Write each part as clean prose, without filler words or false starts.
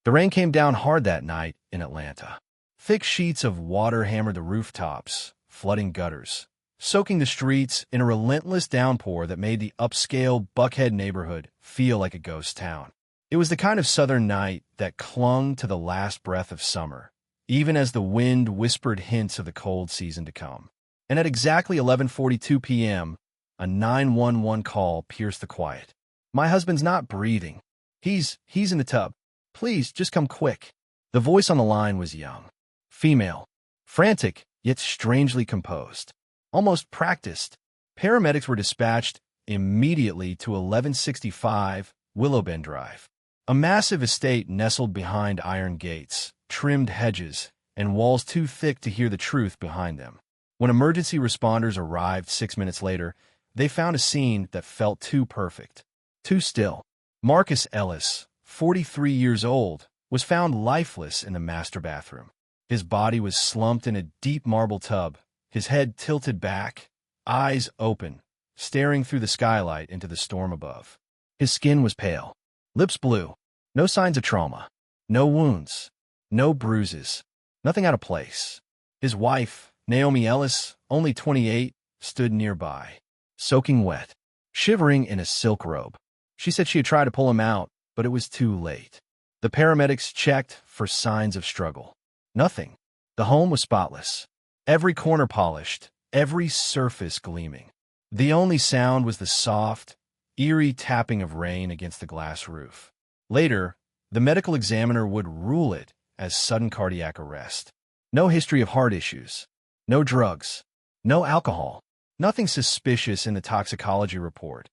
The rain came down hard that night in Atlanta. Thick sheets of water hammered the rooftops, flooding gutters, soaking the streets in a relentless downpour that made the upscale Buckhead neighborhood feel like a ghost town. It was the kind of southern night that clung to the last breath of summer, even as the wind whispered hints of the cold season to come. And at exactly 11:42 p.m., a 911 call pierced the quiet. "My husband's not breathing. He's in the tub. Please, just come quick." The voice on the line was young, female, frantic, yet strangely composed, almost practiced. Paramedics were dispatched immediately to 1165 Willowbend Drive, a massive estate nestled behind iron gates, trimmed hedges, and walls too thick to hear the truth behind them. When emergency responders arrived 6 minutes later, they found a scene that felt too perfect, too still. Marcus Ellis, 43 years old, was found lifeless in the master bathroom. His body was slumped in a deep marble tub, his head tilted back, eyes open, staring through the skylight into the storm above. His skin was pale, lips blue, no signs of trauma, no wounds, no bruises, nothing out of place. His wife, Naomi Ellis, only 28, stood nearby, soaking wet, shivering in a silk robe. She said she had tried to pull him out, but it was too late. The paramedics checked for signs of struggle. Nothing. The home was spotless, every corner polished, every surface gleaming. The only sound was the soft, eerie tapping of rain against the glass roof. Later, the medical examiner would rule it as sudden cardiac arrest. No history of heart issues, no drugs, no alcohol, nothing suspicious in the toxicology report.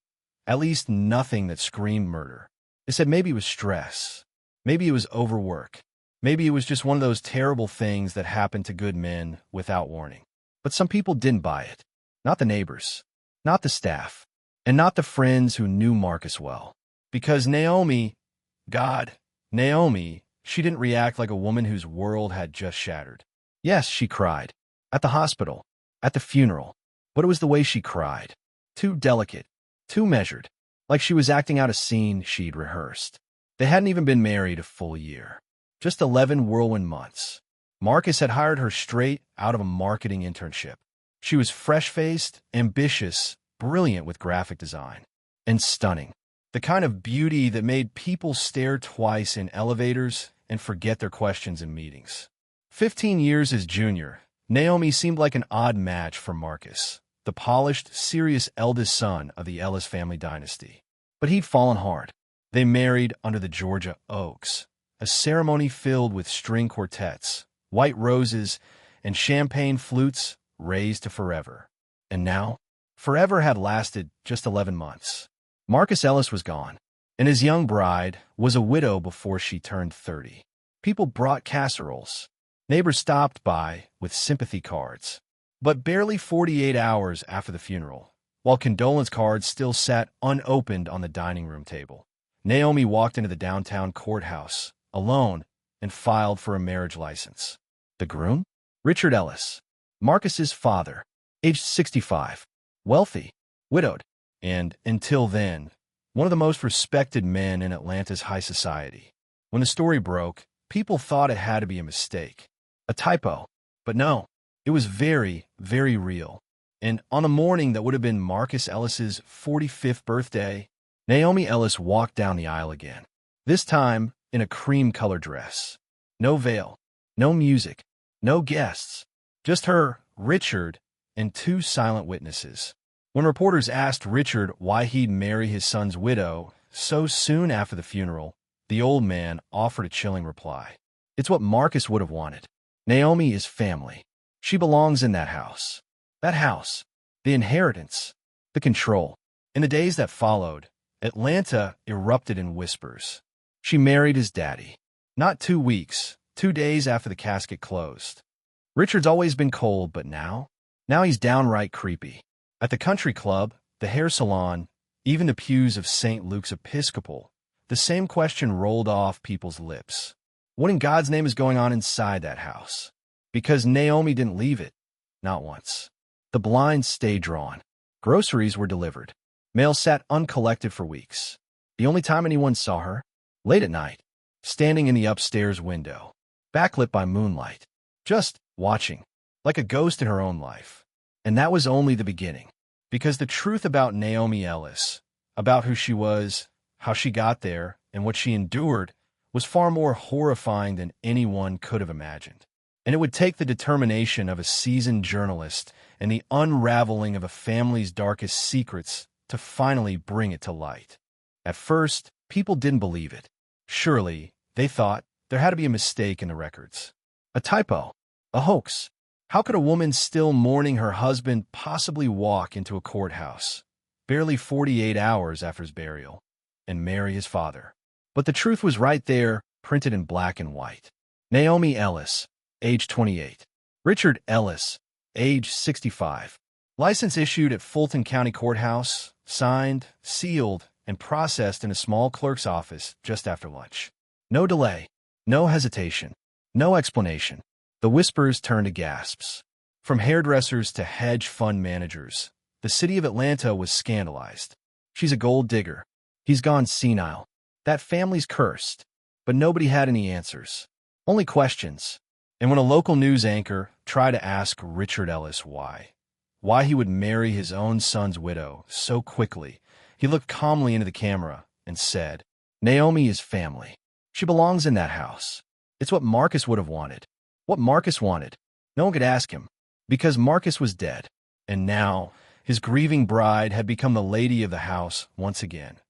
At least nothing that screamed murder. They said maybe it was stress, maybe it was overwork, maybe it was just one of those terrible things that happen to good men without warning. But some people didn't buy it. Not the neighbors, not the staff, and not the friends who knew Marcus well. Because Naomi, she didn't react like a woman whose world had just shattered. Yes, she cried. At the hospital, at the funeral. But it was the way she cried. Too delicate, too measured, like she was acting out a scene she'd rehearsed. They hadn't even been married a full year. Just 11 whirlwind months. Marcus had hired her straight out of a marketing internship. She was fresh-faced, ambitious, brilliant with graphic design, and stunning. The kind of beauty that made people stare twice in elevators and forget their questions in meetings. 15 years his junior, Naomi seemed like an odd match for Marcus, the polished, serious eldest son of the Ellis family dynasty. But he'd fallen hard. They married under the Georgia oaks, a ceremony filled with string quartets, white roses, and champagne flutes raised to forever. And now, forever had lasted just 11 months. Marcus Ellis was gone, and his young bride was a widow before she turned 30. People brought casseroles. Neighbors stopped by with sympathy cards. But barely 48 hours after the funeral, while condolence cards still sat unopened on the dining room table, Naomi walked into the downtown courthouse, alone, and filed for a marriage license. The groom? Richard Ellis, Marcus's father, aged 65, wealthy, widowed, and, until then, one of the most respected men in Atlanta's high society. When the story broke, people thought it had to be a mistake, a typo. But no, it was very, very real. And on the morning that would have been Marcus Ellis's 45th birthday, Naomi Ellis walked down the aisle again, this time in a cream-colored dress. No veil, no music, no guests, just her, Richard, and two silent witnesses. When reporters asked Richard why he'd marry his son's widow so soon after the funeral, the old man offered a chilling reply. It's what Marcus would have wanted. Naomi is family. She belongs in that house. That house, the inheritance, the control. In the days that followed, Atlanta erupted in whispers. She married his daddy. Not 2 weeks, 2 days after the casket closed. Richard's always been cold, but now he's downright creepy. At the country club, the hair salon, even the pews of St. Luke's Episcopal, the same question rolled off people's lips. What in God's name is going on inside that house? Because Naomi didn't leave it, not once. The blinds stayed drawn. Groceries were delivered. Mail sat uncollected for weeks. The only time anyone saw her? Late at night, standing in the upstairs window, backlit by moonlight, just watching, like a ghost in her own life. And that was only the beginning. Because the truth about Naomi Ellis, about who she was, how she got there, and what she endured, was far more horrifying than anyone could have imagined. And it would take the determination of a seasoned journalist and the unraveling of a family's darkest secrets to finally bring it to light. At first, people didn't believe it. Surely, they thought there had to be a mistake in the records. A typo. A hoax. How could a woman still mourning her husband possibly walk into a courthouse, barely 48 hours after his burial, and marry his father? But the truth was right there, printed in black and white. Naomi Ellis, age 28. Richard Ellis, age 65. License issued at Fulton County Courthouse, signed, sealed, and processed in a small clerk's office just after lunch. No delay, no hesitation, no explanation. The whispers turned to gasps. From hairdressers to hedge fund managers, the city of Atlanta was scandalized. She's a gold digger. He's gone senile. That family's cursed. But nobody had any answers. Only questions. And when a local news anchor tried to ask Richard Ellis why he would marry his own son's widow so quickly, he looked calmly into the camera and said, "Naomi is family. She belongs in that house. It's what Marcus would have wanted. What Marcus wanted." No one could ask him, because Marcus was dead, and now his grieving bride had become the lady of the house once again.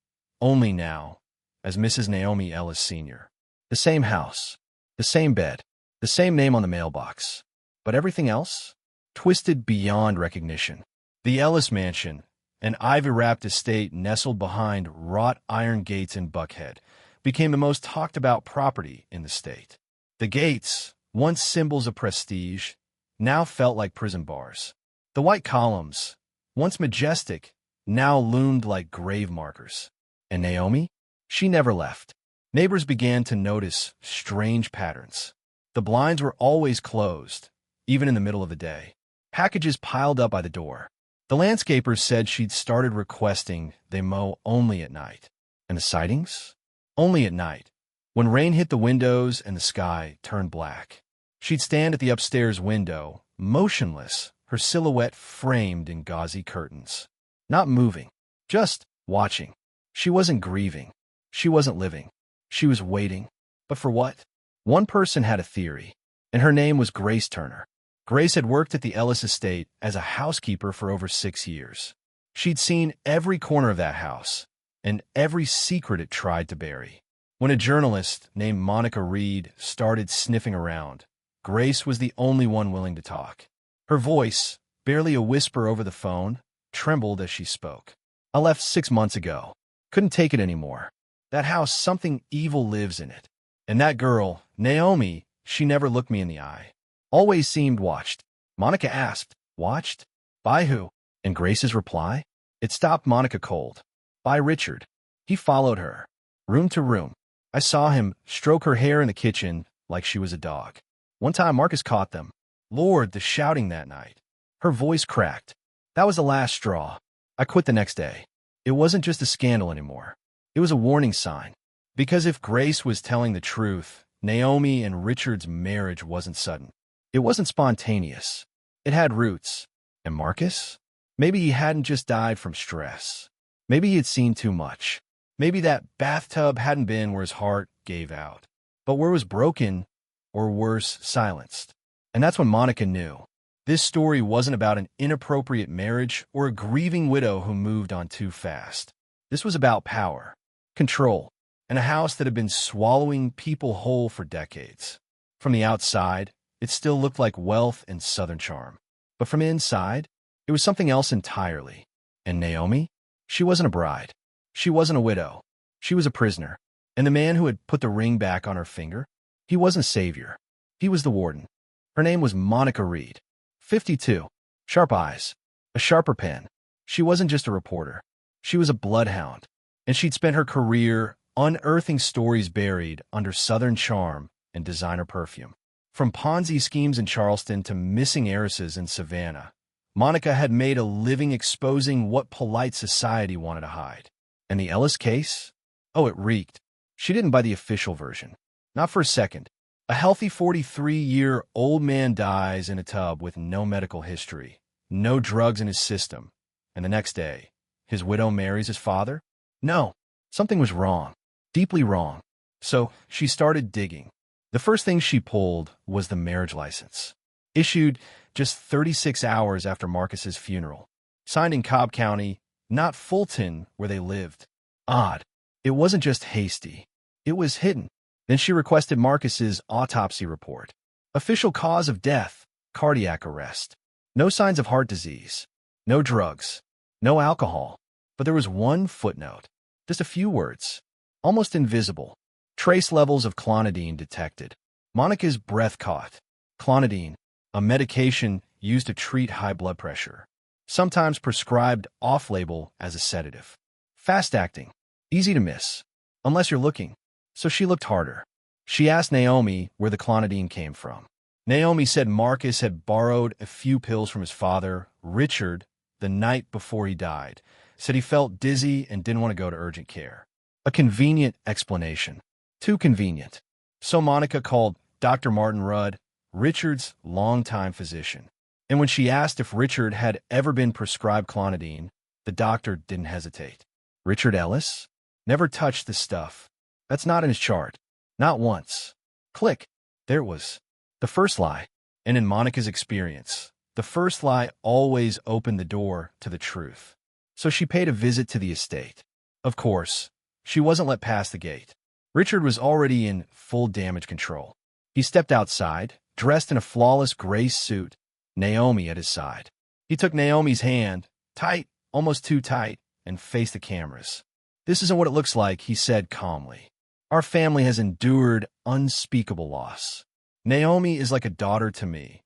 Only now, as Mrs. Naomi Ellis Sr. The same house, the same bed, the same name on the mailbox. But everything else? Twisted beyond recognition. The Ellis Mansion, an ivy-wrapped estate nestled behind wrought iron gates in Buckhead, became the most talked-about property in the state. The gates, once symbols of prestige, now felt like prison bars. The white columns, once majestic, now loomed like grave markers. And Naomi? She never left. Neighbors began to notice strange patterns. The blinds were always closed, even in the middle of the day. Packages piled up by the door. The landscapers said she'd started requesting they mow only at night. And the sightings? Only at night. When rain hit the windows and the sky turned black. She'd stand at the upstairs window, motionless, her silhouette framed in gauzy curtains. Not moving, just watching. She wasn't grieving. She wasn't living. She was waiting. But for what? One person had a theory, and her name was Grace Turner. Grace had worked at the Ellis estate as a housekeeper for over 6 years. She'd seen every corner of that house, and every secret it tried to bury. When a journalist named Monica Reed started sniffing around, Grace was the only one willing to talk. Her voice, barely a whisper over the phone, trembled as she spoke. "I left 6 months ago. Couldn't take it anymore. That house, something evil lives in it. And that girl, Naomi, she never looked me in the eye. Always seemed watched." Monica asked, "Watched? By who?" And Grace's reply? It stopped Monica cold. "By Richard. He followed her, room to room. I saw him stroke her hair in the kitchen like she was a dog. One time Marcus caught them. Lord, the shouting that night." Her voice cracked. "That was the last straw. I quit the next day. It wasn't just a scandal anymore. It was a warning sign. Because if Grace was telling the truth, Naomi and Richard's marriage wasn't sudden. It wasn't spontaneous. It had roots. And Marcus? Maybe he hadn't just died from stress. Maybe he had seen too much. Maybe that bathtub hadn't been where his heart gave out, but where it was broken, or worse, silenced. And that's when Monica knew. This story wasn't about an inappropriate marriage or a grieving widow who moved on too fast. This was about power, control, and a house that had been swallowing people whole for decades. From the outside, it still looked like wealth and southern charm. But from inside, it was something else entirely. And Naomi? She wasn't a bride. She wasn't a widow. She was a prisoner. And the man who had put the ring back on her finger, he wasn't savior. He was the warden. Her name was Monica Reed. 52. Sharp eyes. A sharper pen. She wasn't just a reporter. She was a bloodhound. And she'd spent her career unearthing stories buried under southern charm and designer perfume. From Ponzi schemes in Charleston to missing heiresses in Savannah, Monica had made a living exposing what polite society wanted to hide. And the Ellis case? Oh, it reeked. She didn't buy the official version. Not for a second. A healthy 43-year-old man dies in a tub with no medical history, no drugs in his system, and the next day, his widow marries his father? No, something was wrong, deeply wrong. So she started digging. The first thing she pulled was the marriage license, issued just 36 hours after Marcus's funeral, signed in Cobb County, not Fulton, where they lived. Odd. It wasn't just hasty. It was hidden. Then she requested Marcus's autopsy report. Official cause of death, cardiac arrest. No signs of heart disease. No drugs. No alcohol. But there was one footnote. Just a few words. Almost invisible. Trace levels of clonidine detected. Monica's breath caught. Clonidine, a medication used to treat high blood pressure. Sometimes prescribed off-label as a sedative. Fast-acting. Easy to miss. Unless you're looking. So she looked harder. She asked Naomi where the clonidine came from. Naomi said Marcus had borrowed a few pills from his father, Richard, the night before he died. Said he felt dizzy and didn't want to go to urgent care. A convenient explanation. Too convenient. So Monica called Dr. Martin Rudd, Richard's longtime physician. And when she asked if Richard had ever been prescribed clonidine, the doctor didn't hesitate. Richard Ellis? Never touched the stuff. That's not in his chart. Not once. Click. There it was. The first lie. And in Monica's experience, the first lie always opened the door to the truth. So she paid a visit to the estate. Of course, she wasn't let past the gate. Richard was already in full damage control. He stepped outside, dressed in a flawless gray suit, Naomi at his side. He took Naomi's hand, tight, almost too tight, and faced the cameras. "This isn't what it looks like," he said calmly. "Our family has endured unspeakable loss. Naomi is like a daughter to me,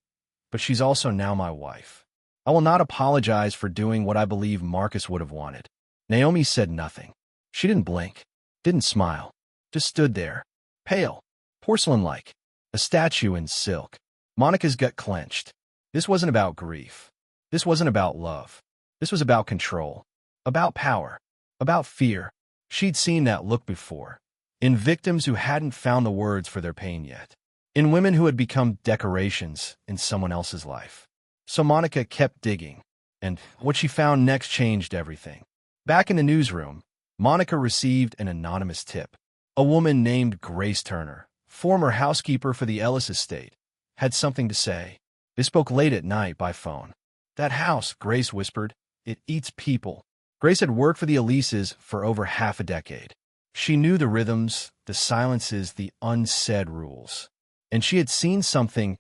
but she's also now my wife. I will not apologize for doing what I believe Marcus would have wanted." Naomi said nothing. She didn't blink, didn't smile, just stood there, pale, porcelain-like, a statue in silk. Monica's gut clenched. This wasn't about grief. This wasn't about love. This was about control, about power, about fear. She'd seen that look before, in victims who hadn't found the words for their pain yet, in women who had become decorations in someone else's life. So Monica kept digging, and what she found next changed everything. Back in the newsroom, Monica received an anonymous tip. A woman named Grace Turner, former housekeeper for the Ellis estate, had something to say. They spoke late at night by phone. "That house," Grace whispered, "it eats people." Grace had worked for the Elises for over half a decade. She knew the rhythms, the silences, the unsaid rules. And she had seen something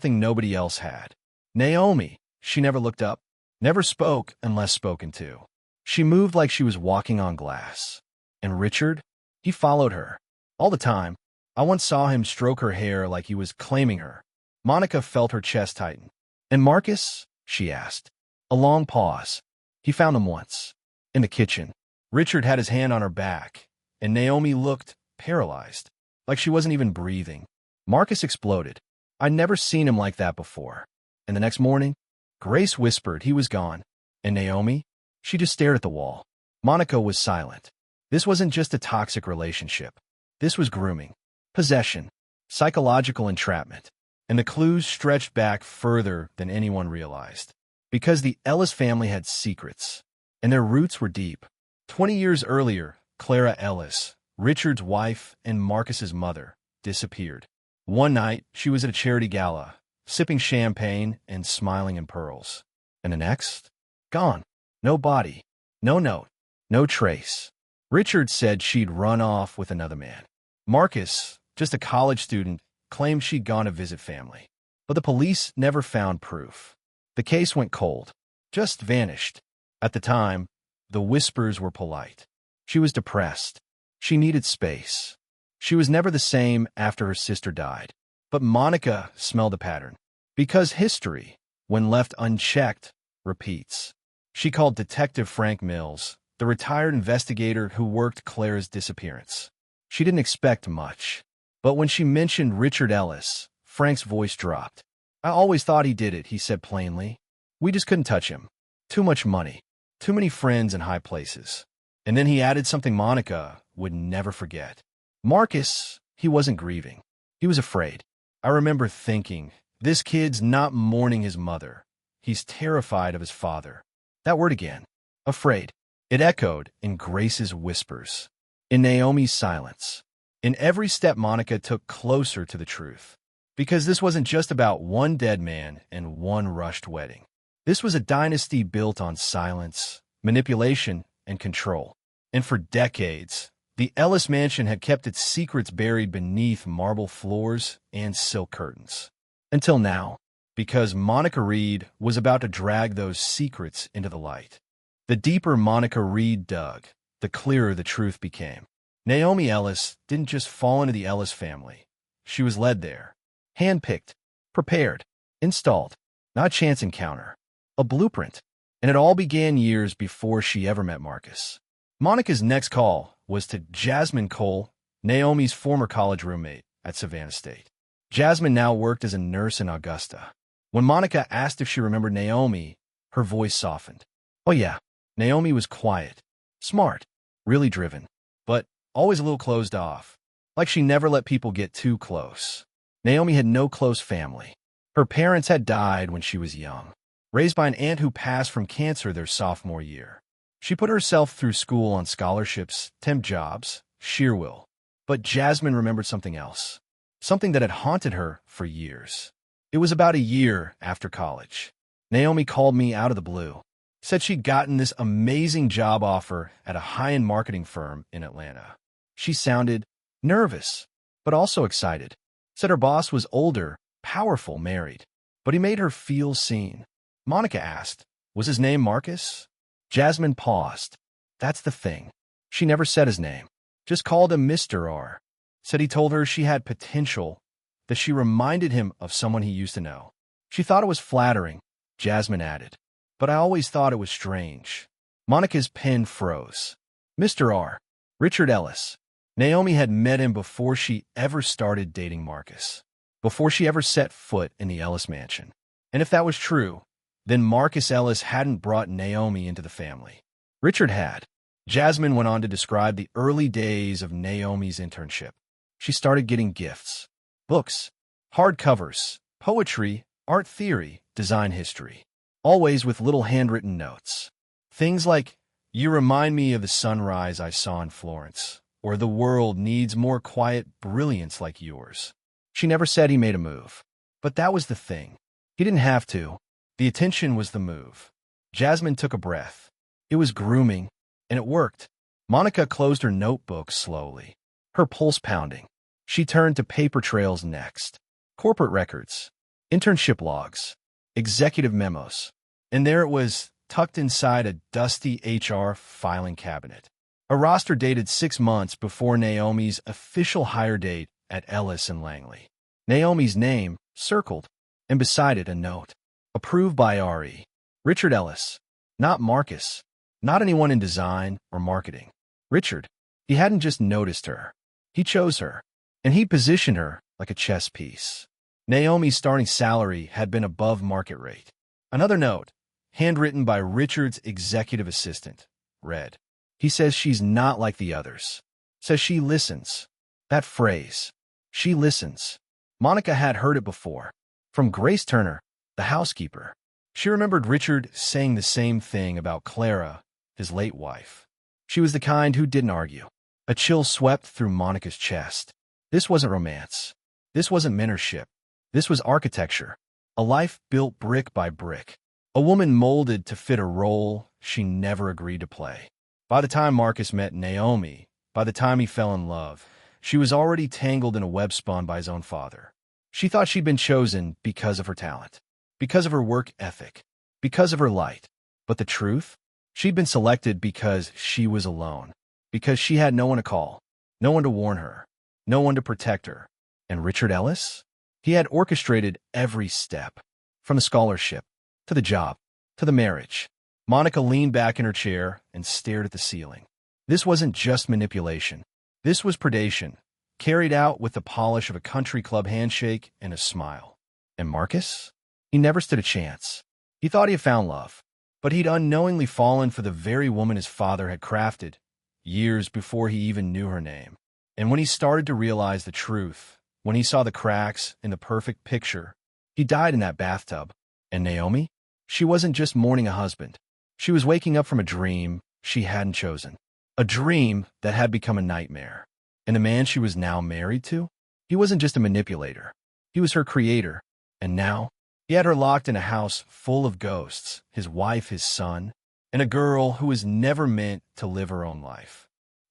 nobody else had. Naomi, she never looked up, never spoke unless spoken to. She moved like she was walking on glass. And Richard? He followed her. All the time. I once saw him stroke her hair like he was claiming her. Monica felt her chest tighten. "And Marcus?" she asked. A long pause. "He found him once. In the kitchen." Richard had his hand on her back, and Naomi looked paralyzed, like she wasn't even breathing. Marcus exploded. "I'd never seen him like that before." And the next morning, Grace whispered he was gone. And Naomi? She just stared at the wall. Monica was silent. This wasn't just a toxic relationship. This was grooming, possession, psychological entrapment. And the clues stretched back further than anyone realized. Because the Ellis family had secrets, and their roots were deep. 20 years earlier, Clara Ellis, Richard's wife and Marcus's mother, disappeared. One night, she was at a charity gala, sipping champagne and smiling in pearls. And the next? Gone. No body. No note. No trace. Richard said she'd run off with another man. Marcus, just a college student, claimed she'd gone to visit family. But the police never found proof. The case went cold. Just vanished. At the time, the whispers were polite. She was depressed. She needed space. She was never the same after her sister died. But Monica smelled a pattern. Because history, when left unchecked, repeats. She called Detective Frank Mills, the retired investigator who worked Clara's disappearance. She didn't expect much. But when she mentioned Richard Ellis, Frank's voice dropped. "I always thought he did it," he said plainly. "We just couldn't touch him. Too much money. Too many friends in high places." And then he added something Monica would never forget. "Marcus, He wasn't grieving. He was afraid. I remember thinking, this kid's not mourning his mother. He's terrified of his father. That word again. Afraid. It echoed in Grace's whispers, in Naomi's silence, in every step Monica took closer to the truth. Because this wasn't just about one dead man and one rushed wedding. This was a dynasty built on silence, manipulation, and control. And for decades, the Ellis mansion had kept its secrets buried beneath marble floors and silk curtains. Until now, because Monica Reed was about to drag those secrets into the light. The deeper Monica Reed dug, the clearer the truth became. Naomi Ellis didn't just fall into the Ellis family. She was led there, handpicked, prepared, installed, not a chance encounter, a blueprint. And it all began years before she ever met Marcus. Monica's next call was to Jasmine Cole, Naomi's former college roommate at Savannah State. Jasmine now worked as a nurse in Augusta. When Monica asked if she remembered Naomi, her voice softened. Oh yeah, Naomi was quiet, smart, really driven, but always a little closed off, like she never let people get too close. Naomi had no close family. Her parents had died when she was young, raised by an aunt who passed from cancer their sophomore year. She put herself through school on scholarships, temp jobs, sheer will. But Jasmine remembered something else, something that had haunted her for years. It was about a year after college. Naomi called me out of the blue, said she'd gotten this amazing job offer at a high-end marketing firm in Atlanta. She sounded nervous, but also excited. Said her boss was older, powerful, married, but he made her feel seen. Monica asked, was his name Marcus? Jasmine paused. That's the thing. She never said his name, just called him Mr. R. Said he told her she had potential, that she reminded him of someone he used to know. She thought it was flattering, Jasmine added, but I always thought it was strange. Monica's pen froze. Mr. R. Richard Ellis. Naomi had met him before she ever started dating Marcus, before she ever set foot in the Ellis mansion. And if that was true, then Marcus Ellis hadn't brought Naomi into the family. Richard had. Jasmine went on to describe the early days of Naomi's internship. She started getting gifts, books, hardcovers, poetry, art theory, design history, always with little handwritten notes. Things like, you remind me of the sunrise I saw in Florence, or the world needs more quiet brilliance like yours. She never said he made a move. But that was the thing. He didn't have to. The attention was the move. Jasmine took a breath. It was grooming, and it worked. Monica closed her notebook slowly, her pulse pounding. She turned to paper trails next. Corporate records, internship logs, executive memos. And there it was, tucked inside a dusty HR filing cabinet. A roster dated 6 months before Naomi's official hire date at Ellis and Langley. Naomi's name circled, and beside it a note. Approved by R.E. Richard Ellis. Not Marcus. Not anyone in design or marketing. Richard. He hadn't just noticed her. He chose her. And he positioned her like a chess piece. Naomi's starting salary had been above market rate. Another note, handwritten by Richard's executive assistant, read, he says she's not like the others. Says she listens. That phrase, she listens. Monica had heard it before. From Grace Turner, the housekeeper. She remembered Richard saying the same thing about Clara, his late wife. She was the kind who didn't argue. A chill swept through Monica's chest. This wasn't romance. This wasn't mentorship. This was architecture. A life built brick by brick. A woman molded to fit a role she never agreed to play. By the time Marcus met Naomi, by the time he fell in love, she was already tangled in a web spun by his own father. She thought she'd been chosen because of her talent, because of her work ethic, because of her light. But the truth? She'd been selected because she was alone, because she had no one to call, no one to warn her, no one to protect her. And Richard Ellis? He had orchestrated every step, from the scholarship, to the job, to the marriage. Monica leaned back in her chair and stared at the ceiling. This wasn't just manipulation. This was predation, carried out with the polish of a country club handshake and a smile. And Marcus? He never stood a chance. He thought he had found love, but he'd unknowingly fallen for the very woman his father had crafted, years before he even knew her name. And when he started to realize the truth, when he saw the cracks in the perfect picture, he died in that bathtub. And Naomi? She wasn't just mourning a husband. She was waking up from a dream she hadn't chosen. A dream that had become a nightmare. And the man she was now married to? He wasn't just a manipulator. He was her creator. And now, he had her locked in a house full of ghosts, his wife, his son, and a girl who was never meant to live her own life.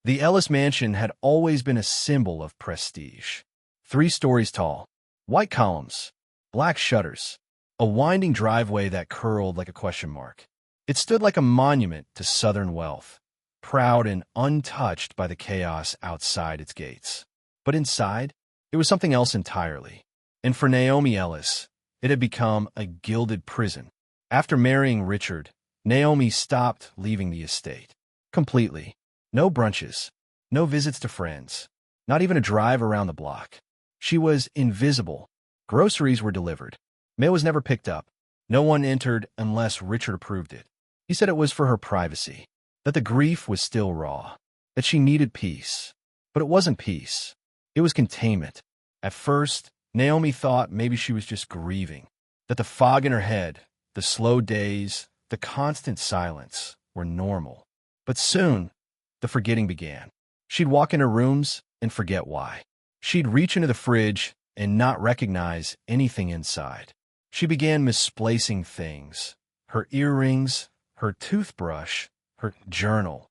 The Ellis mansion had always been a symbol of prestige. 3 stories tall, white columns, black shutters, a winding driveway that curled like a question mark. It stood like a monument to Southern wealth, proud and untouched by the chaos outside its gates. But inside, it was something else entirely. And for Naomi Ellis, it had become a gilded prison. After marrying Richard, Naomi stopped leaving the estate. Completely. No brunches, no visits to friends, not even a drive around the block. She was invisible. Groceries were delivered. Mail was never picked up. No one entered unless Richard approved it. He said it was for her privacy, that the grief was still raw, that she needed peace. But it wasn't peace. It was containment. At first, Naomi thought maybe she was just grieving, that the fog in her head, the slow days, the constant silence were normal. But soon, the forgetting began. She'd walk in her rooms and forget why. She'd reach into the fridge and not recognize anything inside. She began misplacing things, her earrings, her toothbrush, her journal,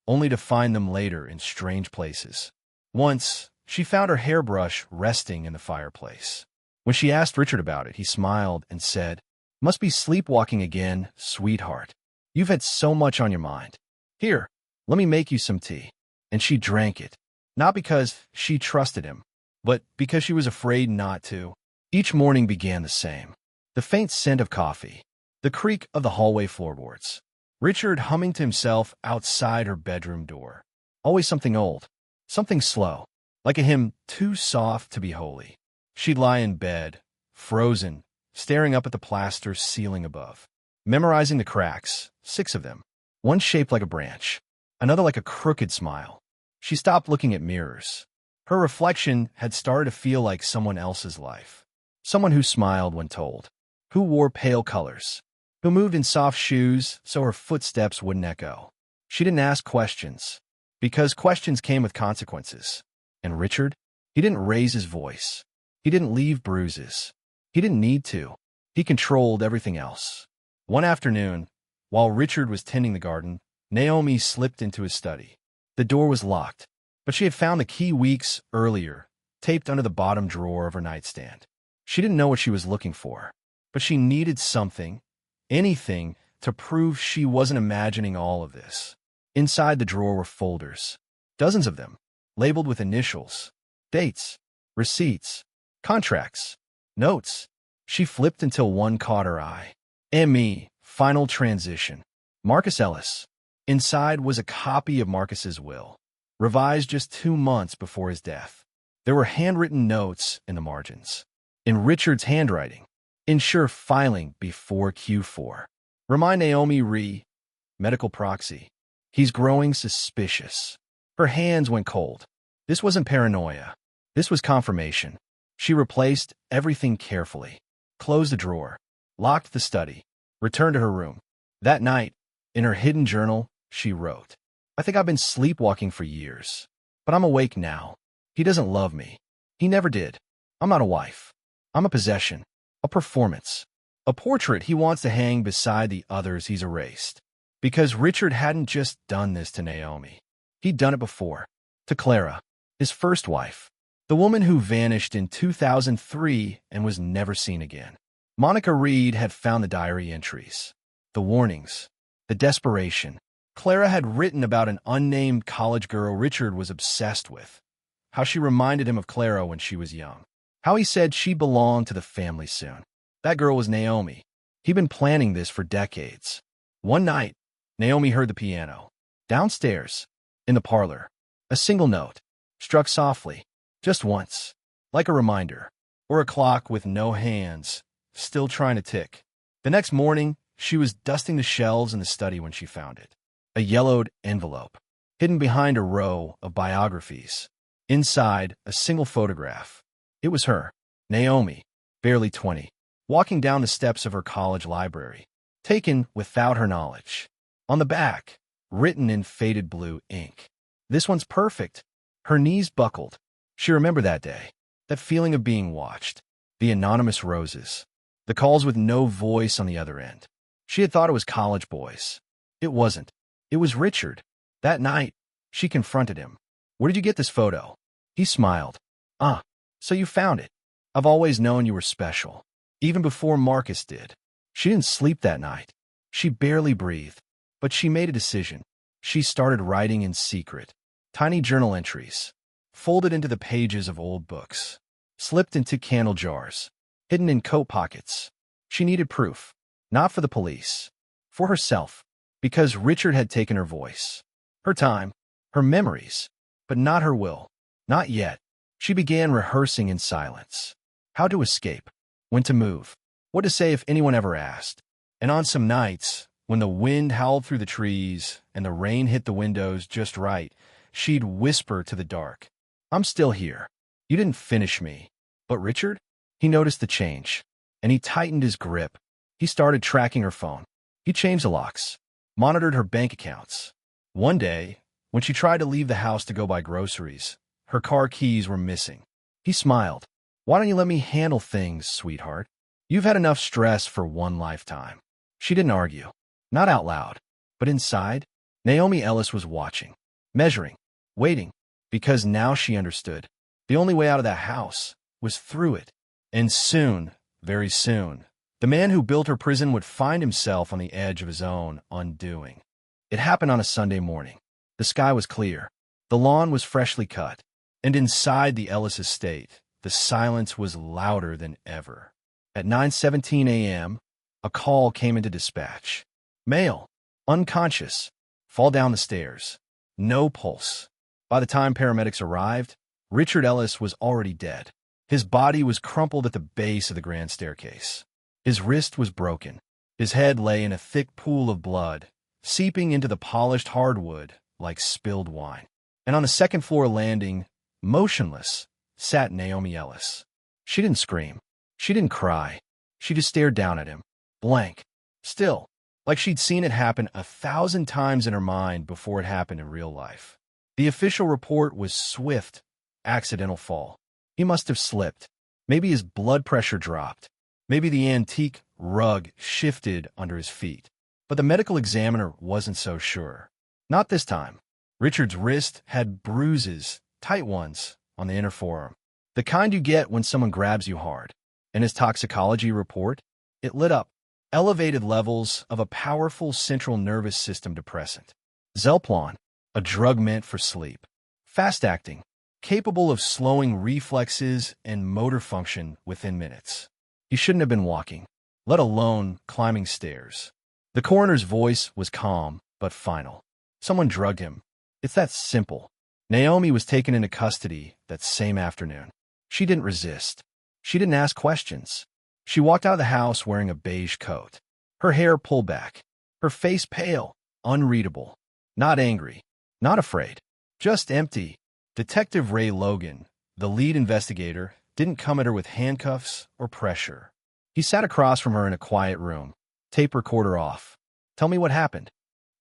only to find them later in strange places. Once, she found her hairbrush resting in the fireplace. When she asked Richard about it, he smiled and said, "Must be sleepwalking again, sweetheart. You've had so much on your mind. Here, let me make you some tea." And she drank it, not because she trusted him, but because she was afraid not to. Each morning began the same. The faint scent of coffee, the creak of the hallway floorboards, Richard humming to himself outside her bedroom door. Always something old, something slow, like a hymn too soft to be holy. She'd lie in bed, frozen, staring up at the plaster ceiling above, memorizing the cracks, 6 of them, one shaped like a branch, another like a crooked smile. She stopped looking at mirrors. Her reflection had started to feel like someone else's life. Someone who smiled when told, who wore pale colors, who moved in soft shoes so her footsteps wouldn't echo. She didn't ask questions, because questions came with consequences. And Richard, he didn't raise his voice. He didn't leave bruises. He didn't need to. He controlled everything else. One afternoon, while Richard was tending the garden, Naomi slipped into his study. The door was locked, but she had found the key weeks earlier, taped under the bottom drawer of her nightstand. She didn't know what she was looking for, but she needed something, anything, to prove she wasn't imagining all of this. Inside the drawer were folders, dozens of them, labeled with initials, dates, receipts, contracts, notes. She flipped until one caught her eye. M.E. Final Transition. Marcus Ellis. Inside was a copy of Marcus's will, revised just 2 months before his death. There were handwritten notes in the margins, in Richard's handwriting. Ensure filing before Q4. Remind Naomi medical proxy. He's growing suspicious. Her hands went cold. This wasn't paranoia. This was confirmation. She replaced everything carefully, closed the drawer, locked the study, returned to her room. That night, in her hidden journal, she wrote, "I think I've been sleepwalking for years, but I'm awake now. He doesn't love me. He never did. I'm not a wife. I'm a possession, a performance, a portrait he wants to hang beside the others he's erased." Because Richard hadn't just done this to Naomi. He'd done it before, to Clara, his first wife, the woman who vanished in 2003 and was never seen again. Monica Reed had found the diary entries, the warnings, the desperation. Clara had written about an unnamed college girl Richard was obsessed with, how she reminded him of Clara when she was young, how he said she belonged to the family soon. That girl was Naomi. He'd been planning this for decades. One night, Naomi heard the piano. Downstairs, in the parlor, a single note, struck softly, just once, like a reminder, or a clock with no hands, still trying to tick. The next morning, she was dusting the shelves in the study when she found it. A yellowed envelope, hidden behind a row of biographies. Inside, a single photograph. It was her, Naomi, barely 20, walking down the steps of her college library, taken without her knowledge. On the back, written in faded blue ink, "This one's perfect." Her knees buckled. She remembered that day, that feeling of being watched, the anonymous roses, the calls with no voice on the other end. She had thought it was college boys. It wasn't. It was Richard. That night, she confronted him. "Where did you get this photo?" He smiled. "Ah, so you found it. I've always known you were special. Even before Marcus did." She didn't sleep that night. She barely breathed. But she made a decision. She started writing in secret. Tiny journal entries, folded into the pages of old books, slipped into candle jars, hidden in coat pockets. She needed proof, not for the police, for herself, because Richard had taken her voice, her time, her memories, but not her will. Not yet. She began rehearsing in silence. How to escape, when to move, what to say if anyone ever asked. And on some nights, when the wind howled through the trees and the rain hit the windows just right, she'd whisper to the dark, "I'm still here. You didn't finish me." But Richard? He noticed the change, and he tightened his grip. He started tracking her phone. He changed the locks, monitored her bank accounts. One day, when she tried to leave the house to go buy groceries, her car keys were missing. He smiled. "Why don't you let me handle things, sweetheart? You've had enough stress for one lifetime." She didn't argue. Not out loud, but inside, Naomi Ellis was watching, measuring, waiting, because now she understood. The only way out of that house was through it. And soon, very soon, the man who built her prison would find himself on the edge of his own undoing. It happened on a Sunday morning. The sky was clear. The lawn was freshly cut. And inside the Ellis estate, the silence was louder than ever. At 9:17 a.m., a call came into dispatch. Male, unconscious, fall down the stairs. No pulse. By the time paramedics arrived, Richard Ellis was already dead. His body was crumpled at the base of the grand staircase. His wrist was broken. His head lay in a thick pool of blood, seeping into the polished hardwood like spilled wine. And on the second-floor landing, motionless, sat Naomi Ellis. She didn't scream. She didn't cry. She just stared down at him, blank, still, like she'd seen it happen 1,000 times in her mind before it happened in real life. The official report was swift, accidental fall. He must have slipped. Maybe his blood pressure dropped. Maybe the antique rug shifted under his feet. But the medical examiner wasn't so sure. Not this time. Richard's wrist had bruises, tight ones, on the inner forearm. The kind you get when someone grabs you hard. In his toxicology report, it lit up elevated levels of a powerful central nervous system depressant. Zelplon, a drug meant for sleep. Fast-acting, capable of slowing reflexes and motor function within minutes. He shouldn't have been walking, let alone climbing stairs. The coroner's voice was calm, but final. Someone drugged him. It's that simple. Naomi was taken into custody that same afternoon. She didn't resist. She didn't ask questions. She walked out of the house wearing a beige coat. Her hair pulled back. Her face pale, unreadable. Not angry. Not afraid. Just empty. Detective Ray Logan, the lead investigator, didn't come at her with handcuffs or pressure. He sat across from her in a quiet room, tape recorder off. "Tell me what happened."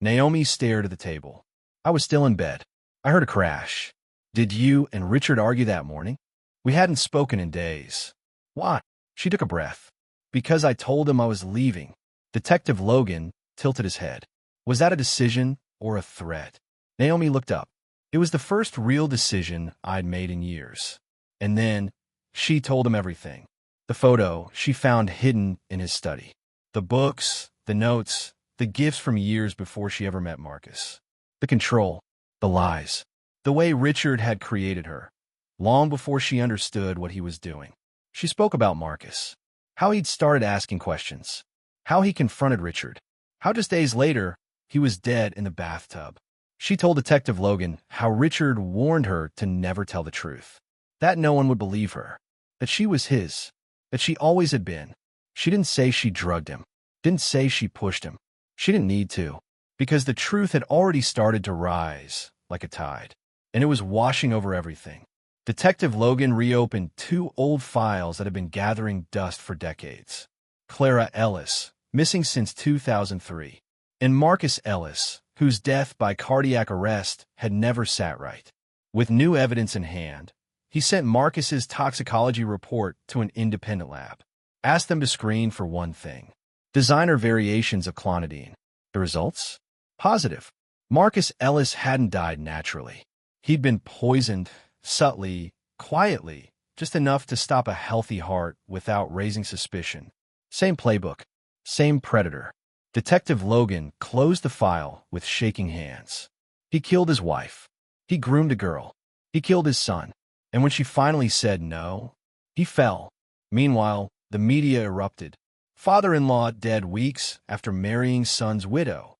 Naomi stared at the table. "I was still in bed. I heard a crash." "Did you and Richard argue that morning?" "We hadn't spoken in days." "Why?" She took a breath. "Because I told him I was leaving." Detective Logan tilted his head. "Was that a decision or a threat?" Naomi looked up. "It was the first real decision I'd made in years." And then she told him everything. The photo she found hidden in his study. The books, the notes, the gifts from years before she ever met Marcus. The control, the lies, the way Richard had created her, long before she understood what he was doing. She spoke about Marcus, how he'd started asking questions, how he confronted Richard, how just days later he was dead in the bathtub. She told Detective Logan how Richard warned her to never tell the truth, that no one would believe her, that she was his, that she always had been. She didn't say she drugged him, didn't say she pushed him. She didn't need to, because the truth had already started to rise like a tide, and it was washing over everything. Detective Logan reopened two old files that had been gathering dust for decades. Clara Ellis, missing since 2003, and Marcus Ellis, whose death by cardiac arrest had never sat right. With new evidence in hand, he sent Marcus's toxicology report to an independent lab. Asked them to screen for one thing: designer variations of clonidine. The results? Positive. Marcus Ellis hadn't died naturally. He'd been poisoned, subtly, quietly, just enough to stop a healthy heart without raising suspicion. Same playbook, same predator. Detective Logan closed the file with shaking hands. He killed his wife. He groomed a girl. He killed his son. And when she finally said no, he fell. Meanwhile, the media erupted. Father-in-law dead weeks after marrying son's widow.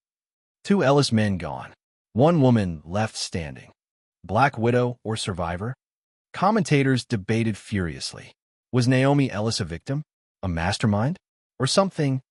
Two Ellis men gone. One woman left standing. Black widow or survivor? Commentators debated furiously. Was Naomi Ellis a victim? A mastermind? Or something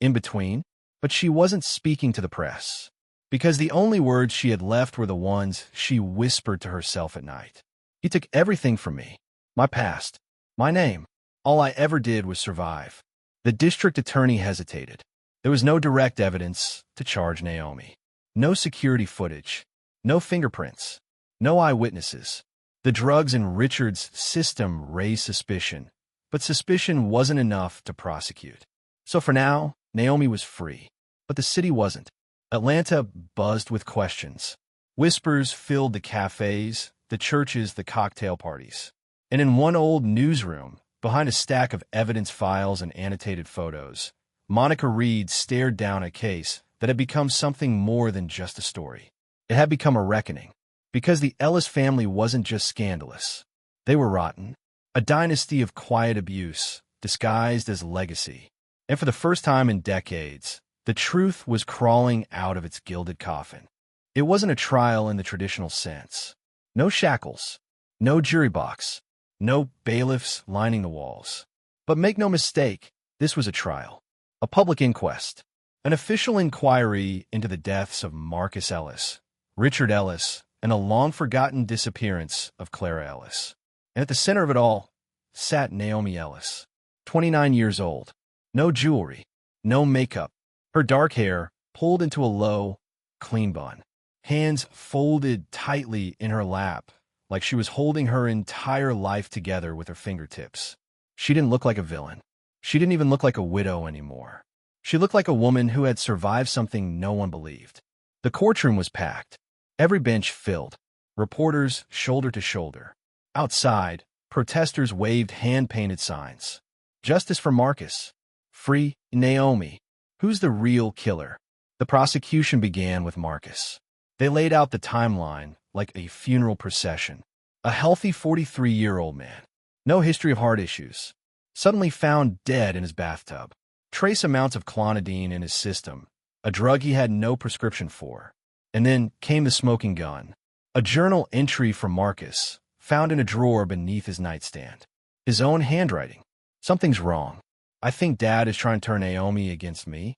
in between? But she wasn't speaking to the press, because the only words she had left were the ones she whispered to herself at night. He took everything from me. My past. My name. All I ever did was survive. The district attorney hesitated. There was no direct evidence to charge Naomi. No security footage. No fingerprints. No eyewitnesses. The drugs in Richard's system raised suspicion, but suspicion wasn't enough to prosecute. So for now, Naomi was free. But the city wasn't. Atlanta buzzed with questions. Whispers filled the cafes, the churches, the cocktail parties. And in one old newsroom, behind a stack of evidence files and annotated photos, Monica Reed stared down a case that had become something more than just a story. It had become a reckoning. Because the Ellis family wasn't just scandalous. They were rotten. A dynasty of quiet abuse, disguised as legacy. And for the first time in decades, the truth was crawling out of its gilded coffin. It wasn't a trial in the traditional sense. No shackles. No jury box. No bailiffs lining the walls. But make no mistake, this was a trial. A public inquest. An official inquiry into the deaths of Marcus Ellis, Richard Ellis, and a long-forgotten disappearance of Clara Ellis. And at the center of it all sat Naomi Ellis, 29 years old. No jewelry, no makeup. Her dark hair pulled into a low, clean bun. Hands folded tightly in her lap, like she was holding her entire life together with her fingertips. She didn't look like a villain. She didn't even look like a widow anymore. She looked like a woman who had survived something no one believed. The courtroom was packed. Every bench filled. Reporters shoulder to shoulder. Outside, protesters waved hand-painted signs. Justice for Marcus. Free Naomi. Who's the real killer? The prosecution began with Marcus. They laid out the timeline like a funeral procession. A healthy 43-year-old man. No history of heart issues. Suddenly found dead in his bathtub. Trace amounts of clonidine in his system. A drug he had no prescription for. And then came the smoking gun. A journal entry from Marcus, found in a drawer beneath his nightstand. His own handwriting. Something's wrong. I think Dad is trying to turn Naomi against me.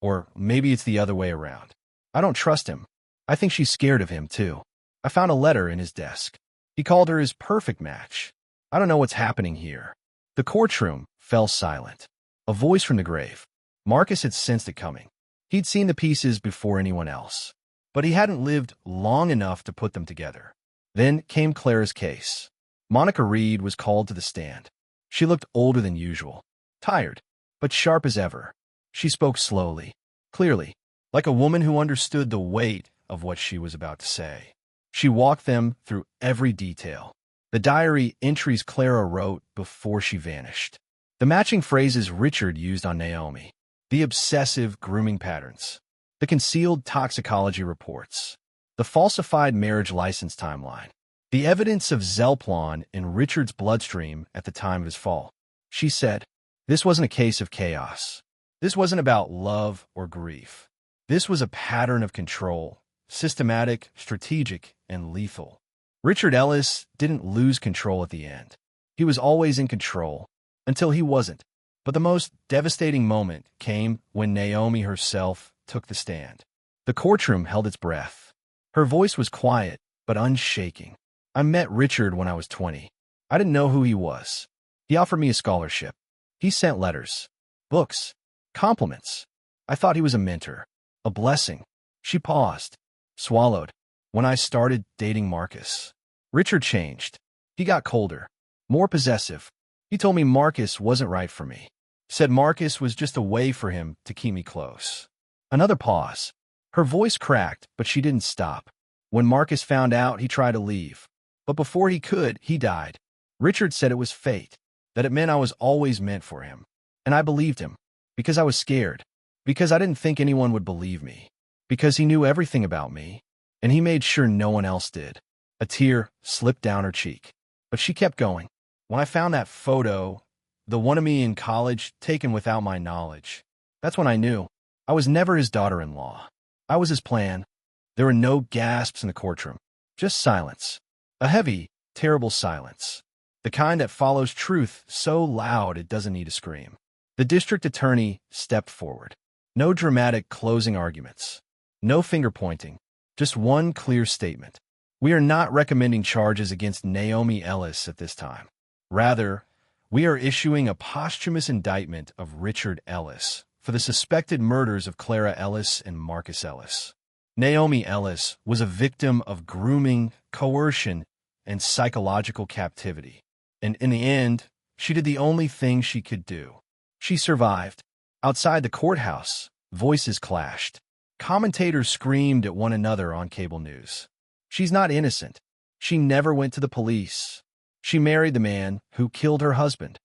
Or maybe it's the other way around. I don't trust him. I think she's scared of him, too. I found a letter in his desk. He called her his perfect match. I don't know what's happening here. The courtroom fell silent. A voice from the grave. Marcus had sensed it coming. He'd seen the pieces before anyone else. But he hadn't lived long enough to put them together. Then came Clara's case. Monica Reed was called to the stand. She looked older than usual. Tired, but sharp as ever. She spoke slowly, clearly, like a woman who understood the weight of what she was about to say. She walked them through every detail. The diary entries Clara wrote before she vanished. The matching phrases Richard used on Naomi. The obsessive grooming patterns. The concealed toxicology reports. The falsified marriage license timeline. The evidence of Zelplon in Richard's bloodstream at the time of his fall. She said, this wasn't a case of chaos. This wasn't about love or grief. This was a pattern of control, systematic, strategic, and lethal. Richard Ellis didn't lose control at the end. He was always in control, until he wasn't. But the most devastating moment came when Naomi herself took the stand. The courtroom held its breath. Her voice was quiet, but unshaking. I met Richard when I was 20. I didn't know who he was. He offered me a scholarship. He sent letters, books, compliments. I thought he was a mentor, a blessing. She paused, swallowed. When I started dating Marcus, Richard changed. He got colder, more possessive. He told me Marcus wasn't right for me. Said Marcus was just a way for him to keep me close. Another pause. Her voice cracked, but she didn't stop. When Marcus found out, he tried to leave. But before he could, he died. Richard said it was fate, that it meant I was always meant for him. And I believed him, because I was scared, because I didn't think anyone would believe me, because he knew everything about me, and he made sure no one else did. A tear slipped down her cheek, but she kept going. When I found that photo, the one of me in college taken without my knowledge, that's when I knew. I was never his daughter-in-law. I was his plan. There were no gasps in the courtroom, just silence. A heavy, terrible silence. The kind that follows truth so loud it doesn't need to scream. The district attorney stepped forward. No dramatic closing arguments. No finger-pointing. Just one clear statement. We are not recommending charges against Naomi Ellis at this time. Rather, we are issuing a posthumous indictment of Richard Ellis for the suspected murders of Clara Ellis and Marcus Ellis. Naomi Ellis was a victim of grooming, coercion, and psychological captivity. And in the end, she did the only thing she could do. She survived. Outside the courthouse, voices clashed. Commentators screamed at one another on cable news. She's not innocent. She never went to the police. She married the man who killed her husband.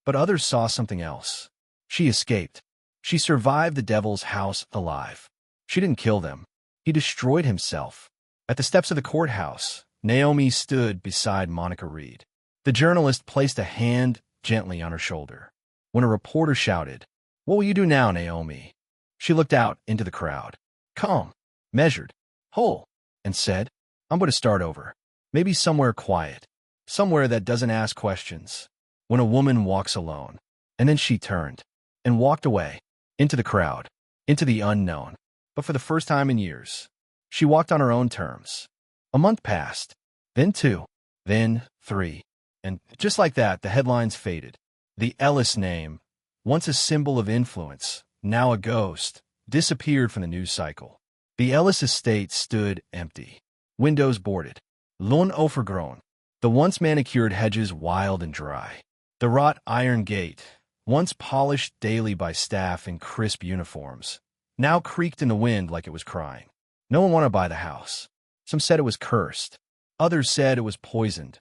But others saw something else. She escaped. She survived the devil's house alive. She didn't kill them. He destroyed himself. At the steps of the courthouse, Naomi stood beside Monica Reed. The journalist placed a hand gently on her shoulder. When a reporter shouted, "What will you do now, Naomi?" She looked out into the crowd, calm, measured, whole, and said, "I'm going to start over. Maybe somewhere quiet, somewhere that doesn't ask questions." When a woman walks alone. And then she turned and walked away, into the crowd, into the unknown. But for the first time in years, she walked on her own terms. A month passed, then 2, then 3. And just like that, the headlines faded. The Ellis name, once a symbol of influence, now a ghost, disappeared from the news cycle. The Ellis estate stood empty. Windows boarded. Lawn overgrown. The once manicured hedges wild and dry. The wrought iron gate, once polished daily by staff in crisp uniforms, now creaked in the wind like it was crying. No one wanted to buy the house. Some said it was cursed. Others said it was poisoned.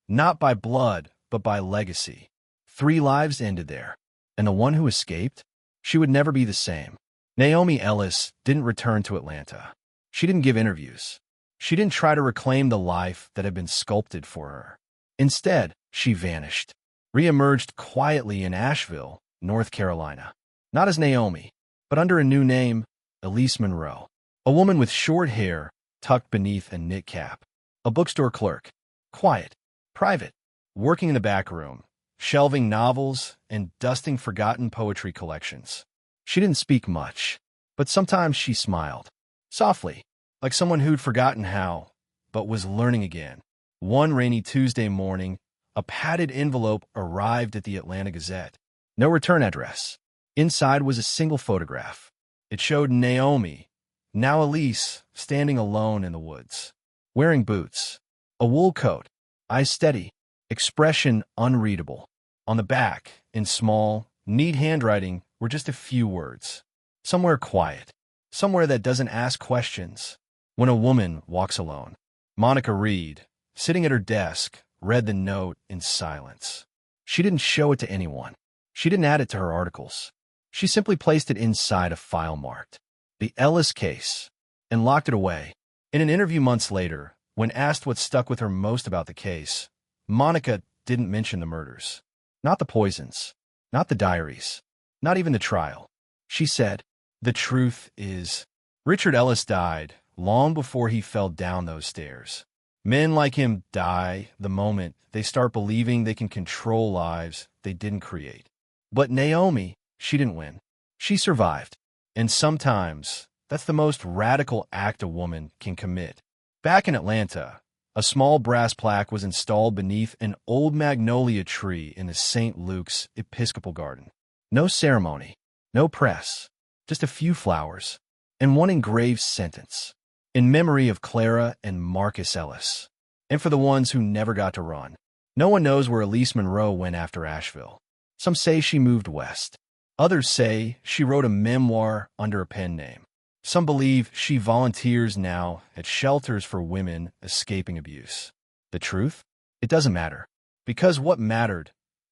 Not by blood, but by legacy. 3 lives ended there. And the one who escaped? She would never be the same. Naomi Ellis didn't return to Atlanta. She didn't give interviews. She didn't try to reclaim the life that had been sculpted for her. Instead, she vanished. Re-emerged quietly in Asheville, North Carolina. Not as Naomi, but under a new name, Elise Monroe. A woman with short hair tucked beneath a knit cap. A bookstore clerk. Quiet, private, working in the back room, shelving novels and dusting forgotten poetry collections. She didn't speak much, but sometimes she smiled. Softly, like someone who'd forgotten how, but was learning again. One rainy Tuesday morning, a padded envelope arrived at the Atlanta Gazette. No return address. Inside was a single photograph. It showed Naomi, now Elise, standing alone in the woods. Wearing boots. A wool coat. Eyes steady. Expression unreadable. On the back, in small, neat handwriting, were just a few words. Somewhere quiet. Somewhere that doesn't ask questions. When a woman walks alone. Monica Reed, sitting at her desk, read the note in silence. She didn't show it to anyone. She didn't add it to her articles. She simply placed it inside a file marked "The Ellis Case" and locked it away. In an interview months later, when asked what stuck with her most about the case, Monica didn't mention the murders. Not the poisons. Not the diaries. Not even the trial. She said, "The truth is, Richard Ellis died long before he fell down those stairs. Men like him die the moment they start believing they can control lives they didn't create." But Naomi, she didn't win. She survived. And sometimes, that's the most radical act a woman can commit. Back in Atlanta, A small brass plaque was installed beneath an old magnolia tree in the St. Luke's Episcopal Garden. No ceremony, no press, just a few flowers, and one engraved sentence, in memory of Clara and Marcus Ellis. And for the ones who never got to run, no one knows where Elise Monroe went after Asheville. Some say she moved west. Others say she wrote a memoir under a pen name. Some believe she volunteers now at shelters for women escaping abuse. The truth? It doesn't matter, because what mattered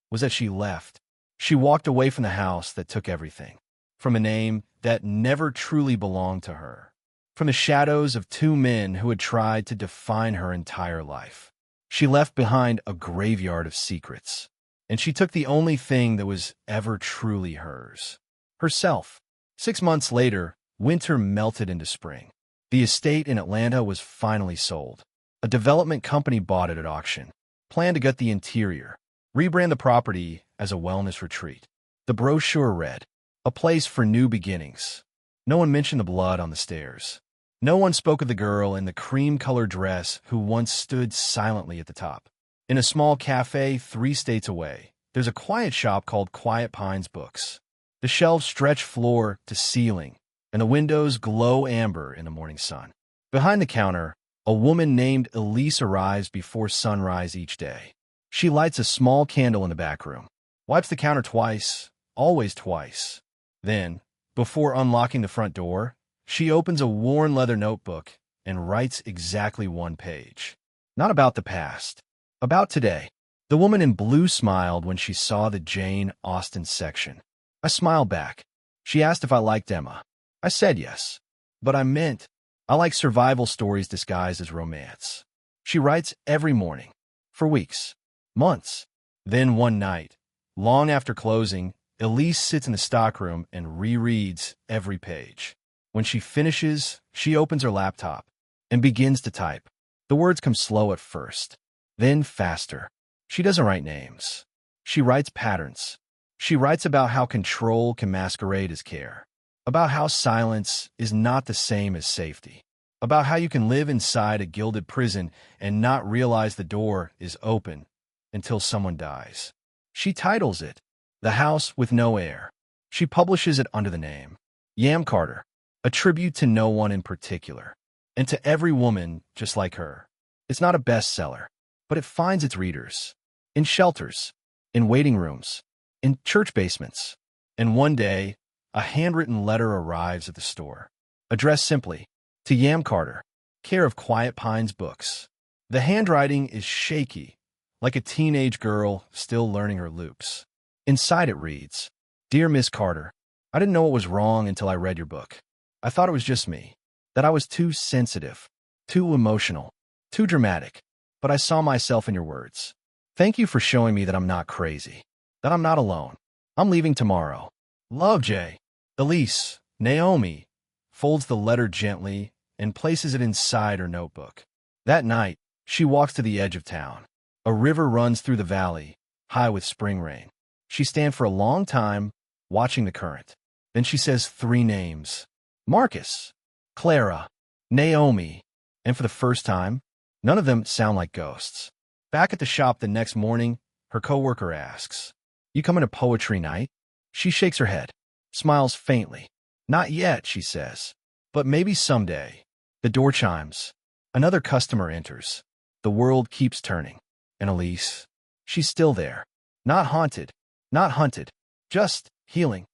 was that she left. She walked away from the house that took everything, from a name that never truly belonged to her, from the shadows of two men who had tried to define her entire life. She left behind a graveyard of secrets, and she took the only thing that was ever truly hers: herself. 6 months later, winter melted into spring. The estate in Atlanta was finally sold. A development company bought it at auction, planned to gut the interior, rebrand the property as a wellness retreat. The brochure read, "A place for new beginnings." No one mentioned the blood on the stairs. No one spoke of the girl in the cream-colored dress who once stood silently at the top. In a small cafe 3 states away, there's a quiet shop called Quiet Pines Books. The shelves stretch floor to ceiling, and the windows glow amber in the morning sun. Behind the counter, a woman named Elise arrives before sunrise each day. She lights a small candle in the back room, wipes the counter twice, always twice. Then, before unlocking the front door, she opens a worn leather notebook and writes exactly 1 page. Not about the past, about today. The woman in blue smiled when she saw the Jane Austen section. I smiled back. She asked if I liked Emma. I said yes, but I meant I like survival stories disguised as romance. She writes every morning, for weeks, months. Then one night, long after closing, Elise sits in the stockroom and rereads every page. When she finishes, she opens her laptop and begins to type. The words come slow at first, then faster. She doesn't write names. She writes patterns. She writes about how control can masquerade as care, about how silence is not the same as safety, about how you can live inside a gilded prison and not realize the door is open until someone dies. She titles it, "The House with No Air." She publishes it under the name Yam Carter, a tribute to no one in particular, and to every woman just like her. It's not a bestseller, but it finds its readers in shelters, in waiting rooms, in church basements. And one day, a handwritten letter arrives at the store, addressed simply to Yam Carter, care of Quiet Pines Books. The handwriting is shaky, like a teenage girl still learning her loops. Inside it reads, "Dear Miss Carter, I didn't know what was wrong until I read your book. I thought it was just me, that I was too sensitive, too emotional, too dramatic, but I saw myself in your words. Thank you for showing me that I'm not crazy, that I'm not alone. I'm leaving tomorrow. Love, Jay." Elise, Naomi, folds the letter gently and places it inside her notebook. That night, she walks to the edge of town. A river runs through the valley, high with spring rain. She stands for a long time, watching the current. Then she says 3 names: Marcus, Clara, Naomi. And for the first time, none of them sound like ghosts. Back at the shop the next morning, her coworker asks, "You coming to poetry night?" She shakes her head, smiles faintly. "Not yet," she says, "but maybe someday." The door chimes. Another customer enters. The world keeps turning. And Elise, she's still there. Not haunted, not hunted, just healing.